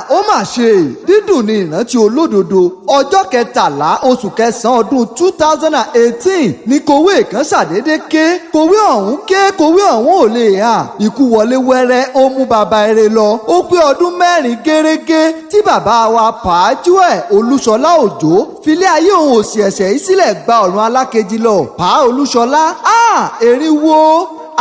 ó mà ṣe dídùn ní ìrántí olódodo ọjọ́ kẹtàlá oṣù kẹsàn-án ọdún 2018 ní kòwé kan ṣàdédé ké kòwé ọ̀hún ò lè hà ikú wọlé wẹ́rẹ́ ó mú bàbá eré lọ ó pé ọdún 4 gẹ́rẹ́gẹ́ tí bàbá wa pàájú ẹ̀ Olúṣọlá Òjó filé ayé òun òsì ẹ̀sẹ̀ yìí sílẹ̀ gba ọ̀run alákejì lọ pa Olúṣọlá erinwo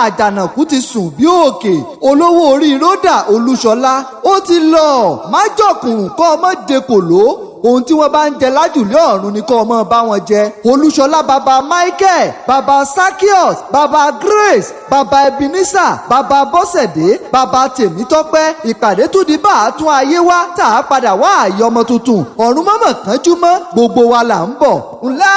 àjànàkú ti sùn bí òkè olówó orí ródà Olúṣọlá ó ti lọ májọkùnrùn kọ́ ọmọ dekòló ohun tí wọ́n bá ń jẹ lájùlé ọ̀run ni kọ́ ọmọ bá wọn jẹ Olúṣọlá bàbá Michael bàbá Sakios bàbá Grace bàbá Ebenezer bàbá Bọ́sẹ̀dé bàbá Tèmítọ́pẹ́ ìpàdé tún di bá a tún ayé wá tá a padà wá àyè ọmọ tuntun ọ̀run mọ́mọ́ kánjú mọ́ gbogbo wa là ń bọ̀ ńlẹ́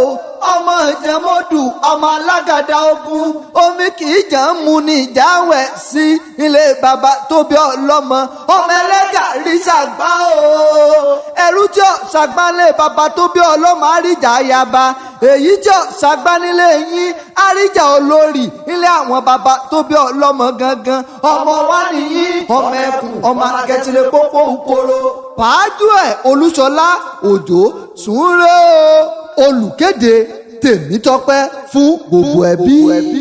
o ọmọ ìjẹmọ́dù ọmọ alágàdá ogun omi kì í jà ń mu ní ìjáwẹ̀ sí ilé bàbá tó bí ọlọ́mọ ọmọ ẹlẹ́gà rí ṣàgbá o ẹrú tí ó ṣàgbá nílé bàbá tó bí ọlọ́mọ àríjà ayaba èyí tí ó ṣàgbá nílé yín àríjà olórí ilé àwọn bàbá tó bí ọlọ́mọ gangan ọmọ wa nìyí ọmọ ẹkùn ọmọ akẹ́tìlẹ̀ pópó ukoro pàájú ẹ̀ Olúṣọlá Òjó sùn rẹ́ o olùkéde Tèmítọ́pẹ́ fún gbogbo ẹbí.